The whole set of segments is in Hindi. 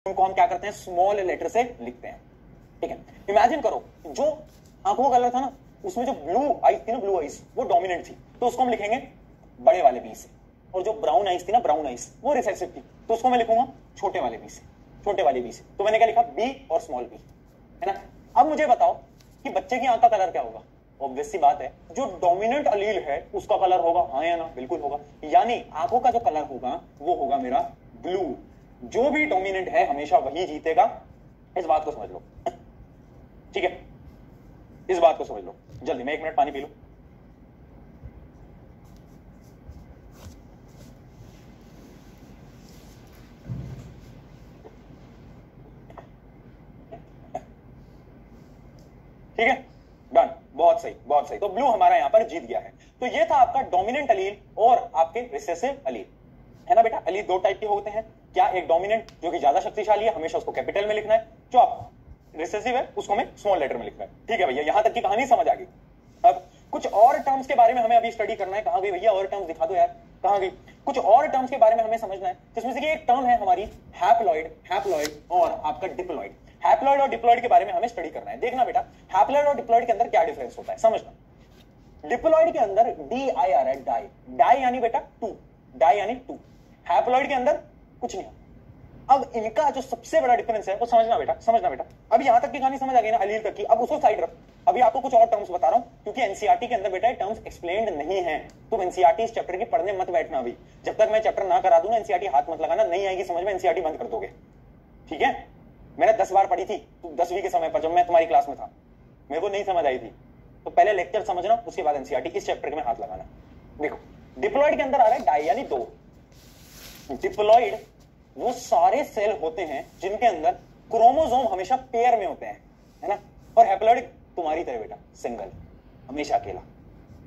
उनको हम क्या करते हैं, स्मॉल लेटर से लिखते हैं। ठीक है, इमेजिन करो जो आंखों का कलर था ना, उसमें जो ब्लू आइज थी ना, ब्लू आइज वो डोमिनेंट थी, तो उसको हम लिखेंगे बड़े वाले बी से। और जो ब्राउन आइज थी ना, ब्राउन आइज वो रिसेसिव थी, तो उसको मैं लिखूंगा छोटे वाले बी से, छोटे वाले बी से। तो मैंने क्या लिखा, बी और स्मॉल बी, है ना। अब मुझे बताओ कि बच्चे की आंख का कलर क्या होगा। ऑब्वियस सी बात है, जो डोमिनेंट अलील है उसका कलर होगा, हाँ या ना, बिल्कुल होगा। यानी आंखों का जो कलर होगा वो होगा मेरा ब्लू। जो भी डोमिनेंट है हमेशा वही जीतेगा, इस बात को समझ लो। ठीक है, इस बात को समझ लो। जल्दी, मैं 1 मिनट पानी पी लूं। ठीक है, डन, बहुत सही, बहुत सही। तो ब्लू हमारा यहां पर जीत गया है। तो ये था आपका डोमिनेंट अलील और आपके रिसेसिव अलील, है ना बेटा। अलील दो टाइप के होते हैं, क्या, एक डोमिनेंट जो कि ज्यादा शक्तिशाली है, हमेशा उसको कैपिटल में लिखना है, जो आप रिसेसिव है उसको हमें स्मॉल लेटर में लिखना है। ठीक है भैया, यहां तक की कहानी समझ आ गई। अब कुछ और टर्म्स के बारे में हमें अभी स्टडी करना है। कहां गई भैया और टर्म्स, दिखा दो यार, कहां गई। कुछ और टर्म्स के बारे में हमें समझना है, जिसमें से एक टर्म है हमारी हैप्लॉइड, हैप्लॉइड और आपका डिप्लॉइड। हैप्लॉइड और डिप्लॉइड के बारे में हमें स्टडी करना है। देखना बेटा, हैप्लॉइड और डिप्लॉइड के अंदर क्या डिफरेंस होता है, समझना। डिप्लॉइड के अंदर DIR है, डाई, डाई यानी बेटा टू, डाई यानी टू। हैप्लॉइड के अंदर कुछ नहीं। अब इनका जो सबसे बड़ा डिफरेंस है वो समझना बेटा, समझना बेटा। अब यहां तक की कहानी समझ आ गई ना अलील तक की, अब उसको साइड रख। अभी आपको कुछ और टर्म्स बता रहा हूं, क्योंकि एनसीईआरटी के अंदर बेटा टर्म्स एक्सप्लेन्ड नहीं है। तुम एनसीईआरटी इस चैप्टर की पढ़ने मत बैठना अभी, जब तक मैं चैप्टर ना करा दूं ना, एनसीईआरटी हाथ मत लगाना, नहीं आएगी समझ में, एनसीईआरटी बंद कर दोगे। ठीक है, मैंने 10 बार पढ़ी थी 10वीं के समय पर, जब मैं तुम्हारी क्लास में था, मेरे को नहीं समझ आई थी। तो पहले लेक्चर समझना, उसके बाद एनसीईआरटी इस चैप्टर में हाथ लगाना। देखो, डिप्लॉइड के अंदर आ रहा है डाई यानी दो। डिप्लॉइड वो सारे सेल होते हैं जिनके अंदर क्रोमोसोम हमेशा पेयर में होते हैं, है ना। और हैप्लॉइड तुम्हारी तरह बेटा सिंगल, हमेशा अकेला,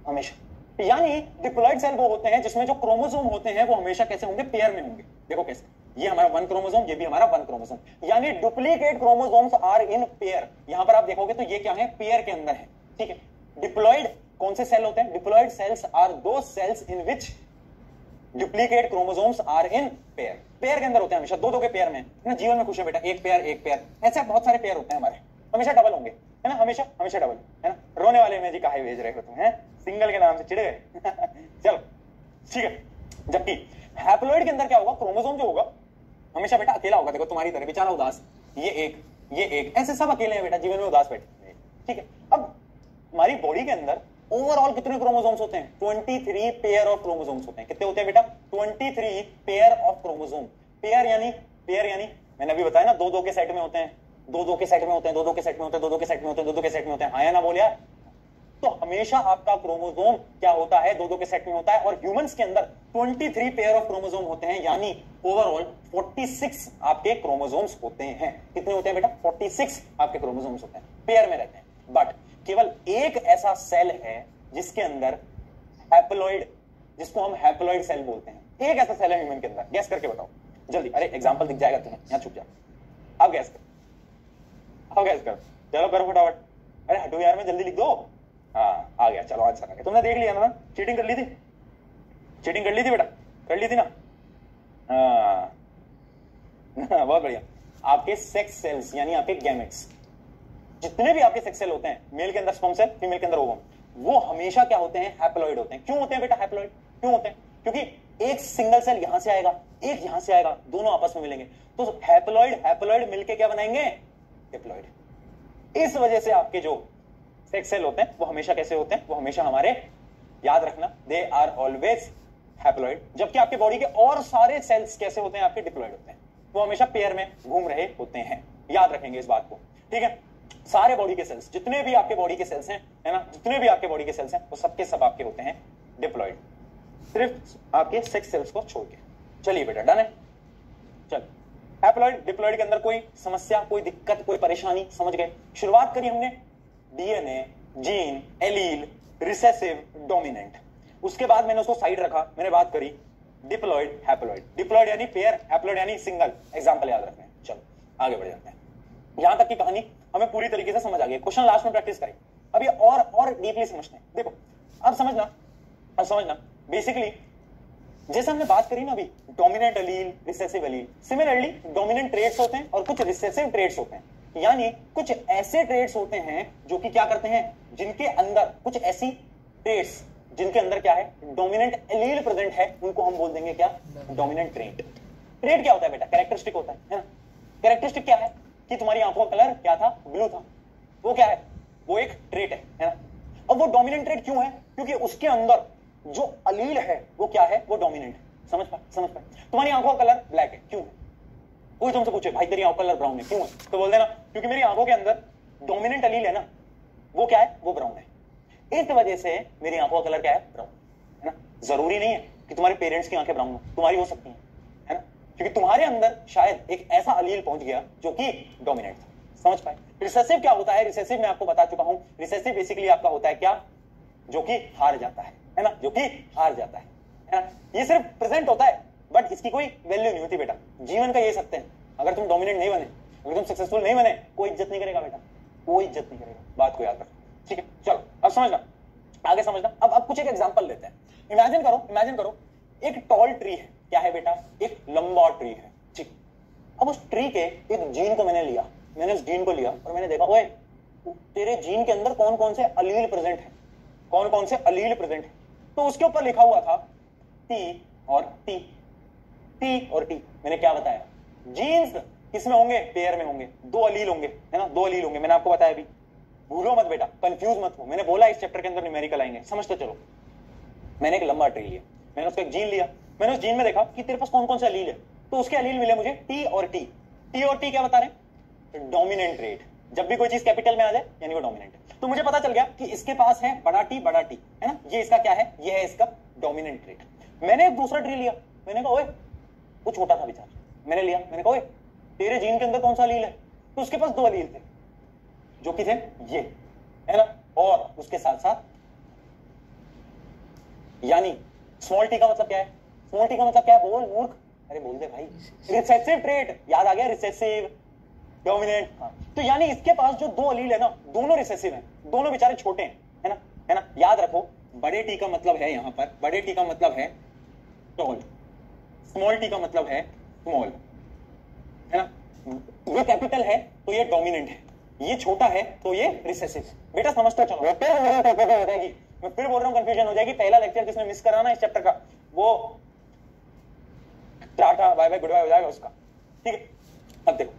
हमेशा। यानी डिप्लॉइड सेल वो होते हैं जिसमें जो क्रोमोसोम होते हैं वो हमेशा कैसे होंगे, पेयर में होंगे। देखो कैसे, ये हमारा 1 क्रोमोसोम, ये भी हमारा 1 क्रोमोसोम, यानी duplicate chromosomes are in pair. यहां पर आप देखोगे तो ये क्या है, पेयर के अंदर है। ठीक है, डिप्लॉइड कौन से सेल होते हैं, डिप्लॉइड सेल्स आर दो cells in which duplicate chromosomes are in pair. Pair के अंदर होते हैं हमेशा, दो दो के पेयर में ना। जीवन में खुश है बेटा, एक पेयर एक पेयर, ऐसे बहुत सारे पेयर होते हैं हमारे, हमेशा डबल होंगे, है ना, हमेशा हमेशा डबल, है ना। रोने वाले में जी काहे भेज रहे हो तुम, हैं, सिंगल के नाम से चिढ़ गए। चलो ठीक है। जबकि हैप्लॉइड के अंदर क्या होगा, क्रोमोसोम जो होगा हमेशा बेटा अकेला होगा। देखो तुम्हारी तरह बेचारा उदास, ये एक, ऐसे सब अकेले हैं बेटा, जीवन में उदास बैठे। ठीक है, अब हमारी बॉडी के अंदर ओवरऑल कितने क्रोमोसोम्स होते हैं, 23 पेयर ऑफ क्रोमोसोम्स होते हैं। कितने होते हैं बेटा, 23 पेयर ऑफ क्रोमोसोम। पेयर यानी मैंने अभी बताया ना, दो दो के सेट में होते हैं, दो दो के सेट में होते हैं, दो दो के सेट में होते हैं, दो दो के सेट में होते हैं, दो दो के सेट में होते हैं, हाँ या ना बोल यार। तो हमेशा आपका क्रोमोसोम क्या होता है, दो दो के सेट में होता है। और ह्यूमंस के अंदर 23 पेयर ऑफ क्रोमोसोम होते हैं, यानी ओवरऑल 46 आपके क्रोमोसोम्स होते हैं। कितने होते हैं बेटा, 46 आपके क्रोमोसोम्स होते हैं, पेयर में रहते हैं। बट केवल एक ऐसा सेल है जिसके अंदर हैप्लॉइड, जिसको हम हैप्लॉइड सेल बोलते हैं। एक ऐसा सेल है ह्यूमन के अंदर, गैस करके बताओ जल्दी। अरे एग्जांपल दिख जाएगा तुम्हें, यहां छुप जाओ। अब गैस कर, अब गैस कर, चलो करो फटाफट। अरे हटो यार, मैं जल्दी लिख दो। हाँ आ गया, चलो आंसर आ गया। तुमने देख लिया ना, चीटिंग कर ली थी, चीटिंग कर ली थी बेटा, कर ली थी ना। हाँ बहुत बढ़िया। आपके सेक्स सेल्स यानी आपके गैमेट्स, जितने भी आपके सेक्स सेल होते हैं, मेल के अंदर स्पर्म सेल, फीमेल के अंदर ओवम, वो हमेशा क्या होते हैं, हैप्लॉइड होते हैं। क्यों होते हैं बेटा हैप्लॉइड, क्यों होते हैं, क्योंकि एक सिंगल सेल यहां से आएगा, एक यहां से आएगा, दोनों आपस में मिलेंगे, तो हैप्लॉइड मिलके क्या बनाएंगे, डिप्लॉइड। इस वजह से आपके जो सेक्स सेल होते हैं वो हमेशा कैसे होते हैं, वो हमेशा हमारे, याद रखना, दे आर ऑलवेज हैप्लॉइड। जबकि आपके बॉडी के और सारे सेल्स कैसे होते हैं, आपके डिप्लॉइड होते हैं, वो हमेशा पेयर में घूम रहे होते हैं। याद रखेंगे इस बात को, ठीक है। सारे बॉडी के सेल्स, जितने भी आपके बॉडी के सेल्स हैं, है ना, जितने भी आपके बॉडी के सेल्स हैं, वो सबके सब आपके होते हैं डिप्लॉइड, सिर्फ आपके सेक्स सेल्स को छोड़ के। चलिए बेटा, डन है। चल, हैप्लॉइड डिप्लॉइड के अंदर कोई समस्या, कोई दिक्कत, कोई परेशानी, समझ गए। शुरुआत करी हमने DNA, gene, allele, recessive, dominant. उसके बाद मैंने उसको साइड रखा, मैंने बात करी डिप्लॉइड, हैप्लॉइड। डिप्लॉइड यानी पेयर, हैप्लॉइड यानी सिंगल। एग्जांपल याद रखना है। चलो आगे बढ़ जाते हैं। यहां तक की कहानी हमें पूरी तरीके से समझ आ गई। क्वेश्चन लास्ट में प्रैक्टिस करें, अभी और डीपली समझते हैं। देखो अब समझना, बेसिकली जैसे हमने बात करी ना अभी dominant allele, recessive allele, similarly dominant traits होते हैं और कुछ रिसेसिव ट्रेड्स होते हैं। यानी कुछ ऐसे ट्रेड्स होते हैं जो कि क्या करते हैं, जिनके अंदर कुछ ऐसी ट्रेड्स जिनके अंदर क्या है, डोमिनेंट एलील प्रेजेंट है, उनको हम बोल देंगे क्या, डोमिनेंट ट्रेड। ट्रेड क्या होता है बेटा, कैरेक्टरिस्टिक होता है ना। कैरेक्टरिस्टिक क्या है कि तुम्हारी आंखों का कलर क्या था, ब्लू था, वो क्या है, वो एक ट्रेट है ना। अब वो डोमिनेंट ट्रेट क्यों है, क्योंकि उसके अंदर जो अलील है वो क्या है, वो डोमिनेंट है। समझ पाए। तुम्हारी आंखों का कलर ब्लैक है, क्यों है? कोई तुमसे पूछे भाई तेरी आंखों का कलर ब्राउन है, क्यों है? तो बोल देना क्योंकि मेरी आंखों के अंदर डोमिनेंट अलील है ना, वो क्या है, वो ब्राउन है। इस वजह से मेरी आंखों का कलर क्या है, ब्राउन है ना। जरूरी नहीं है कि तुम्हारे पेरेंट्स की आंखें ब्राउन हो, तुम्हारी हो सकती है ना, क्योंकि तुम्हारे अंदर शायद एक ऐसा अलील पहुंच गया जो कि डोमिनेंट था। समझ पाए। रिसेसिव क्या होता है, रिसेसिव मैं आपको बता चुका हूं। रिसेसिव बेसिकली आपका होता है क्या, जो कि हार जाता है ना, जो कि हार जाता है ना। ये सिर्फ प्रेजेंट होता है बट इसकी कोई वैल्यू नहीं होती बेटा। जीवन का ये सत्य है, अगर तुम डोमिनेंट नहीं बने, अगर तुम सक्सेसफुल नहीं बने, कोई इज्जत नहीं करेगा बेटा, कोई इज्जत नहीं करेगा। बात को याद रखो, ठीक है। चलो अब समझना, आगे समझना। अब कुछ एक एग्जांपल लेते हैं। इमेजिन करो एक टॉल ट्री है, क्या है बेटा, एक लंबा ट्री है, ठीक। अब उस ट्री के एक जीन को मैंने उस जीन को लिया और मैंने देखा, ओए तेरे जीन के अंदर कौन कौन से अलील प्रेजेंट है, कौन कौन से अलील प्रेजेंट है। तो उसके ऊपर लिखा हुआ था टी और टी, टी और टी। मैंने क्या बताया, जीन्स किसमें होंगे, पेयर में होंगे, दो अलील होंगे, है ना, दो अलील होंगे। मैंने आपको बताया अभी, भूलो मत बेटा, कंफ्यूज मत हो। मैंने बोला इस चैप्टर के अंदर न्यूमेरिकल आएंगे, समझते चलो। मैंने एक लंबा ट्री लिया, मैंने उसका एक जीन लिया, मैंने उस जीन में देखा कि तेरे पास कौन कौन से अलील है। तो उसके अलील मिले मुझे टी और टी। टी और टी क्या बता रहे हैं, डोमिनेंट ट्रेड। जब भी कोई चीज कैपिटल में आ जाए यानी वो डोमिनेंट है। तो मुझे पता चल गया कि इसके पास है बड़ा टी है ना, ये इसका क्या है, ये है इसका डोमिनेंट ट्रेड। मैंने एक दूसरा ट्री लिया, मैंने कहा ओए, वो छोटा था बेचारा, मैंने लिया, मैंने कहा ओए तेरे जीन के अंदर कौन सा अलील है। तो उसके पास दो अलील थे, जो कि थे ये, है ना, और उसके साथ साथ यानी स्मॉल टी का मतलब क्या है, स्मॉल टी का मतलब क्या है, बोल मूर्ख, अरे बोल दे भाई, रिसेसिव ट्रेट। याद आ गया, रिसेसिव डोमिनेंट। हाँ, तो यानी इसके पास जो दो अलील है ना, दोनों रिसेसिव हैं, दोनों बेचारे छोटे हैं, है ना। याद रखो, बड़े टी का मतलब है यहां पर, बड़े टी का मतलब है टॉल, स्मॉल टी का मतलब है स्मॉल, है ना। ये कैपिटल है तो ये डोमिनेंट है, ये छोटा है तो ये रिसेसिव है। बेटा समझते चलो, मैं फिर बोल रहा हूं कंफ्यूजन हो जाएगी। पहला लेक्चर जिसने मिस करा ना इस चैप्टर का, वो tata bye bye goodbye हो जाएगा उसका, ठीक है। अब देखो,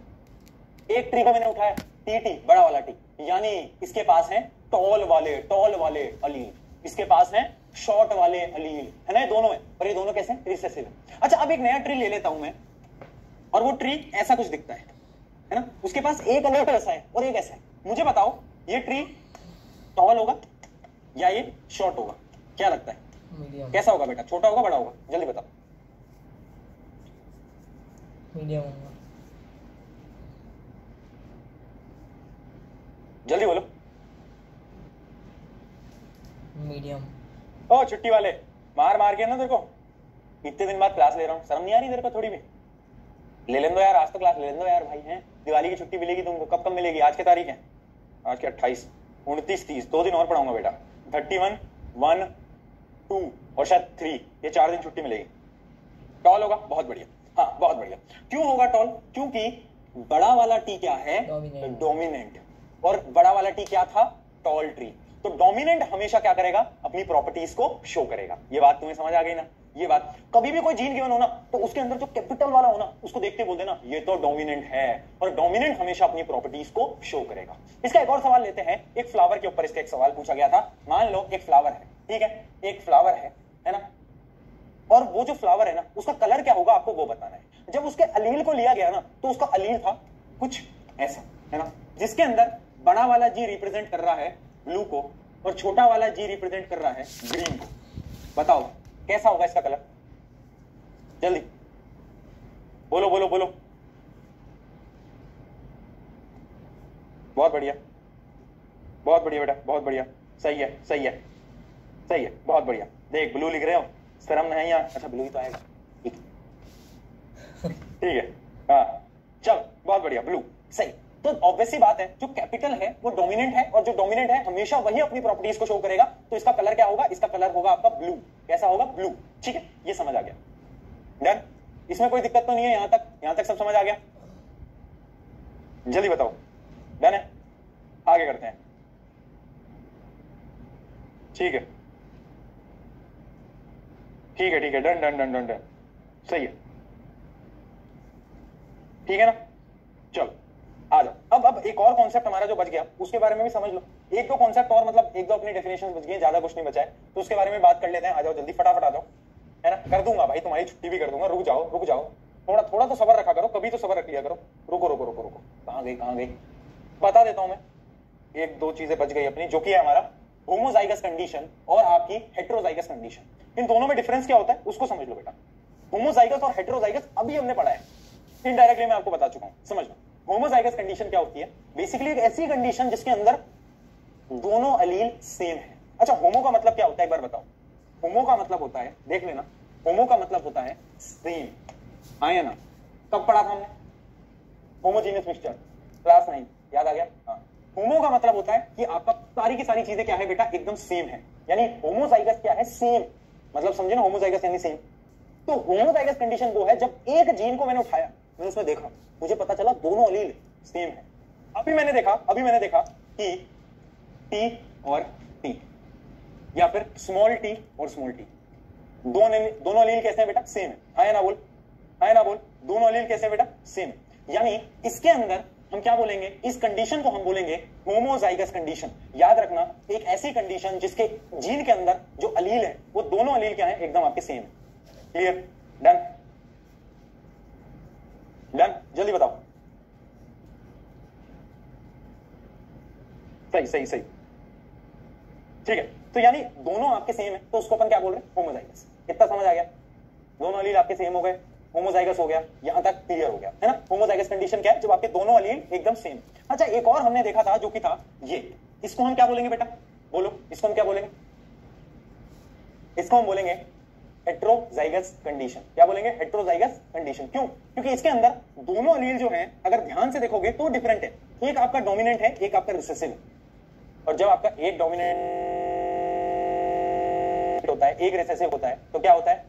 एक ट्री को मैंने उठाया, टी टी, बड़ा वाला टी, यानी इसके पास है टॉल वाले अलील, इसके पास है शॉर्ट वाले अलील, है ना, ये दोनों है, और ये दोनों कैसे, रिसेसिव है। अच्छा, अब एक नया ट्री ले लेता हूं मैं, और वो ट्री ऐसा कुछ दिखता है ना, उसके पास एक अलील ऐसा है और एक ऐसा है। मुझे बताओ ये ट्री टॉल होगा या ये शॉर्ट होगा, क्या लगता है, मीडियम। कैसा होगा बेटा, छोटा होगा बड़ा होगा, जल्दी बताओ। मीडियम होगा, जल्दी बोलो। मीडियम। ओ छुट्टी वाले, मार के ना तेरे को, इतने दिन बाद क्लास ले रहा हूँ, शर्म नहीं आ रही तेरे को थोड़ी भी? ले लें दो यार, आज तो क्लास ले लें दो यार भाई, हैं। दिवाली की छुट्टी मिलेगी तुमको, कब मिलेगी, आज की तारीख है, आज के 28, 29, 30, 2 दिन और पढ़ाऊंगा बेटा। 31, 1, 2 और शायद 3, ये 4 दिन छुट्टी मिलेगी। टॉल होगा, बहुत बढ़िया, हाँ बहुत बढ़िया। क्यों होगा टॉल, क्योंकि बड़ा वाला टी क्या है, डोमिनेंट, और बड़ा वाला टी क्या था, टॉल ट्री। तो डोमिनेंट हमेशा क्या करेगा, अपनी प्रॉपर्टीज को शो करेगा। ये बात तुम्हें समझ आ गई ना। ये बात, कभी भी कोई जीन गिवन हो ना, तो उसके अंदर जो कैपिटल वाला हो ना, उसको देखते बोल देना ये तो डोमिनेंट है, और डोमिनेंट हमेशा अपनी प्रॉपर्टीज को शो करेगा। इसका एक और सवाल लेते हैं, एक फ्लावर के ऊपर इसका एक सवाल पूछा गया था। मान लो एक फ्लावर है, ठीक है, एक फ्लावर है ना, और वो जो फ्लावर है ना, उसका कलर क्या होगा आपको वो बताना है। जब उसके अलील को लिया गया ना, तो उसका अलील था कुछ ऐसा, है ना, जिसके अंदर बड़ा वाला जी रिप्रेजेंट कर रहा है ब्लू को, और छोटा वाला जी रिप्रेजेंट कर रहा है ग्रीन को। बताओ कैसा होगा इसका कलर, जल्दी बोलो बोलो बोलो। बहुत बढ़िया, बहुत बढ़िया बेटा, बहुत बढ़िया, सही है सही है सही है, बहुत बढ़िया। देख ब्लू लिख रहे हो, शर्म नहीं यहाँ, अच्छा ब्लू ही तो आएगा, ठीक है, हाँ चल बहुत बढ़िया, ब्लू सही। तो ऑब्वियसली बात है जो कैपिटल है वो डोमिनेंट है, और जो डोमिनेंट है हमेशा वही अपनी प्रॉपर्टीज को शो करेगा। तो इसका कलर क्या होगा? इसका कलर होगा आपका ब्लू। कैसा होगा? ब्लू। ठीक है, ये समझ आ गया। डन, इसमें कोई दिक्कत तो नहीं है? यहां तक सब समझ आ गया? जल्दी बताओ। डन है, आगे करते हैं। ठीक है ठीक है ठीक है, done done done done done, सही है, ठीक है ना। चलो आ जाओ। अब एक और कॉन्सेप्ट हमारा जो बच गया उसके बारे में भी समझ लो। एक दो कॉन्सेप्ट और, मतलब एक दो अपनी डेफिनेशन बच गई, ज्यादा कुछ नहीं बचा है, तो उसके बारे में बात कर लेते हैं। आ जाओ जल्दी, फटाफट आ जाओ, है ना। कर दूंगा भाई, तुम्हारी छुट्टी भी कर दूंगा। रुक जाओ, थोड़ा थोड़ा तो सबर रखा करो, कभी तो सबर रख लिया करो। रुको रुको रुको रुको, कहां गई? बता देता हूं मैं। एक दो चीजें बच गई अपनी, जो कि है हमारा होमोजाइगस कंडीशन और आपकी हेटेरोजाइगस कंडीशन। इन दोनों में डिफरेंस क्या होता है उसको समझ लो बेटा। होमोजाइगस और हेटेरोजाइगस अभी हमने पढ़ा है, इनडायरेक्टली मैं आपको बता चुका हूं, समझ लो। होमोजाइगस कंडीशन क्या होती है? बेसिकली एक ऐसी कंडीशन जिसके अंदर दोनों अलील सेम है। अच्छा, होमो का मतलब क्या होता है एक बार बताओ। होमो का मतलब होता है, देख लेना, होमो का मतलब होता है सेम। आया ना, कब पढ़ा था हमने? होमोजीनियस मिक्सचर, क्लास 9, याद आ गया? हाँ। होमो का मतलब होता है कि आपका सारी की सारी चीजें क्या है बेटा? एकदम सेम है। यानी होमोजाइगस क्या है? सेम, मतलब समझे ना, होमोजाइगस यानी सेम। तो होमोजाइगस कंडीशन वो है जब एक जीन को मैंने उठाया, मैंने उसमें देखा, मुझे पता चला दोनों अलील सेम है। अभी मैंने देखा कि टी और टी, या फिर स्मॉल टी और स्मॉल टी, दोनों अलील कैसे हैं बेटा? सेम है। हाँ या ना बोल, हाँ या ना बोल, दोनों अलील कैसे हैं बेटा? सेम है। यानी इसके अंदर हम क्या बोलेंगे? इस कंडीशन को हम बोलेंगे होमोजाइगस कंडीशन। याद रखना, एक ऐसी कंडीशन जिसके जीन के अंदर जो अलील है वो दोनों अलील क्या है? एकदम आपके सेम है। क्लियर? डन डन, जल्दी बताओ। सही, ठीक है। तो यानी दोनों आपके सेम है, तो उसको अपन क्या बोल रहे हैं? होमोजाइगस। इतना समझ आ गया? दोनों अलील आपके सेम हो गए, होमोजाइगस हो गया, यहां तक क्लियर हो गया, है ना। होमोजाइगस कंडीशन क्या है? जब आपके दोनों अलील एकदम सेम। अच्छा, एक और हमने देखा था जो कि था ये, इसको हम क्या बोलेंगे बेटा? बोलो, इसको हम क्या बोलेंगे? इसको हम बोलेंगे हेटेरोजाइगस कंडीशन। क्या बोलेंगे? Heterozygous condition. क्यों? क्योंकि इसके अंदर दोनों अलील जो हैं, अगर ध्यान से देखोगे तो डिफरेंट है। एक आपका डोमिनेंट है, एक आपका रिसेसिव है। और जब आपका एक डोमिनेंट होता है, एक रिसेसिव होता है, तो क्या होता है?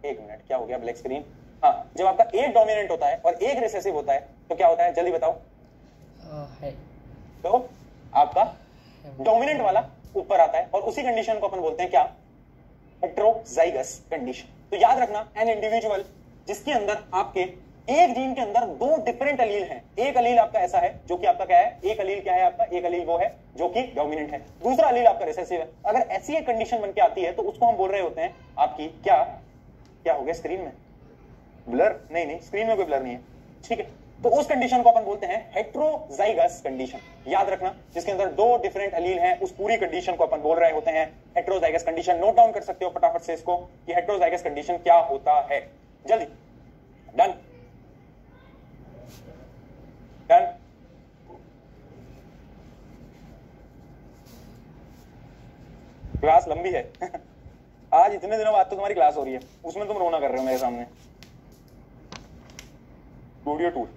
एक मिनट, क्या हो गया? Black screen. हाँ, जब आपका एक डोमिनेंट होता है और एक रिसेसिव होता है तो क्या होता है? जल्दी बताओ। तो आपका डोमिनेंट वाला ऊपर आता है, और उसी कंडीशन को अपन बोलते हैं क्या? Heterozygous condition. तो याद रखना, एन इंडिविजुअल जिसके अंदर आपके एक जीन के अंदर दो डिफरेंट अलील हैं। एक अलील आपका ऐसा है जो कि आपका क्या है? एक अलील क्या है आपका? एक अलील वो है जो कि डोमिनेंट है, दूसरा अलील आपका रिसेसिव है। अगर ऐसी एक कंडीशन बन के आती है तो उसको हम बोल रहे होते हैं आपकी क्या हो गया स्क्रीन में? ब्लर? नहीं, स्क्रीन में कोई ब्लर नहीं है, ठीक है। तो उस कंडीशन को अपन बोलते हैं हेटेरोजाइगस कंडीशन। याद रखना, जिसके अंदर दो डिफरेंट अलील हैं, उस पूरी कंडीशन को अपन बोल रहे होते हैं हेटेरोजाइगस कंडीशन। नोट डाउन कर सकते हो फटाफट से इसको कि हेटेरोजाइगस कंडीशन क्या होता है। जल्दी, डन डन। क्लास लंबी है आज इतने दिनों बाद तो तुम्हारी क्लास हो रही है, उसमें तुम रोना कर रहे हो मेरे सामने। स्टूडियो टूर,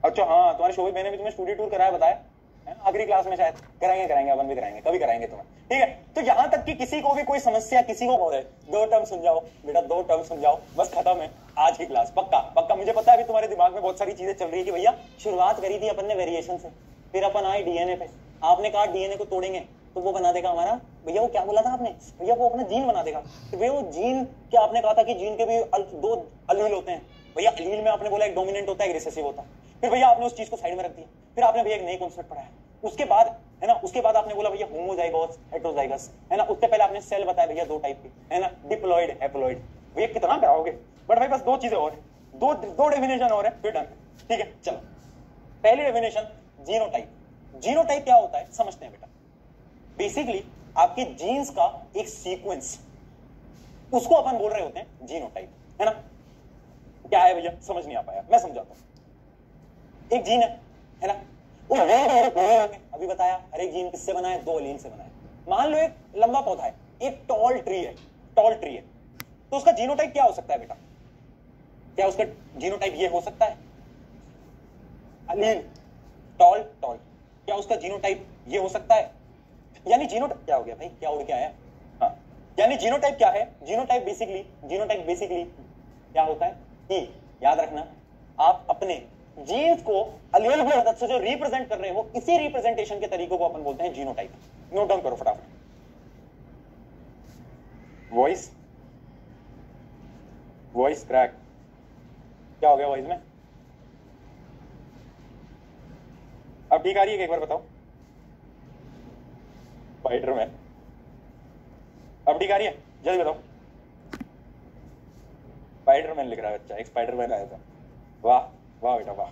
अच्छा हाँ, तुम्हारे शोभित मैंने भी तुम्हें स्टूडियो टूर कराया, बताया आखिरी क्लास में शायद। कराएंगे, अपन भी कराएंगे, कभी कराएंगे तुम्हें, ठीक है। तो यहां तक कि किसी को भी कोई समस्या, किसी को हो रहा है, 2 टर्म समझाओ बेटा, 2 टर्म समझाओ, बस खत्म है आज की क्लास। पक्का मुझे पता है अभी तुम्हारे दिमाग में बहुत सारी चीजें चल रही है कि भैया शुरुआत करी थी अपन ने वेरिएशन से, फिर अपन आए डीएनए पे, आपने कहा डीएनए को तोड़ेंगे तो वो बना देगा हमारा, भैया वो क्या बोला था आपने? भैया वो अपना जीन बना देगा। तो भैया वो जीन क्या आपने कहा था कि जीन के भी 2 अलील होते हैं? भैया अलील में आपने बोला एक डोमिनेंट होता है, एक रिसेसिव होता है। फिर भैया आपने उस चीज को साइड में रख दिया, फिर आपने भैया एक नई कॉन्सेप्ट पढ़ाया। उसके बाद है ना, उसके बाद आपने बोला भैया होमोजाइगोस हेटेरोजाइगस, है ना। उससे पहले आपने सेल बताया भैया 2 टाइप के, है ना, डिप्लॉइड हैप्लॉइड। भैया कितना कराओगे? बट भाई बस 2 चीजें और है, दो डेफिनेशन और है, फिर डन, ठीक है। चलो, पहली डेफिनेशन जीनोटाइप। जीनोटाइप क्या होता है समझते हैं बेटा। बेसिकली आपके जीन्स का एक सीक्वेंस, उसको अपन बोल रहे होते हैं जीनोटाइप, है ना। क्या है भैया? समझ नहीं आ पाया, मैं समझाता हूं। एक जीन है ना, अभी बताया हर एक जीन किससे बना है? 2 अलील से बना है। मान लो एक लंबा पौधा है, एक टॉल ट्री है, तो उसका जीनोटाइप क्या हो सकता है बेटा? क्या उसका जीनोटाइप ये हो सकता है? अलील टॉल टॉल, क्या उसका जीनोटाइप ये हो सकता है? यानी जीनोटाइप क्या हो गया भाई, क्या उड़ के आया? हाँ, यानी जीनोटाइप क्या है? जीनोटाइप बेसिकली क्या होता है कि याद रखना, आप अपने जीन्स को अलील की मदद से जो रिप्रेजेंट कर रहे हो, इसी रिप्रेजेंटेशन के तरीकों को अपन बोलते हैं जीनोटाइप। नोट डाउन करो फटाफट। वॉइस क्रैक, क्या हो गया वॉइस में? अब ठीक आ रही है? एक बार बताओ। स्पाइडरमैन, अब ठीक आ रही है? जल्दी बताओ। स्पाइडरमैन लिख रहा है बच्चा, एक स्पाइडरमैन आया था। वाह वाह बेटा वाह।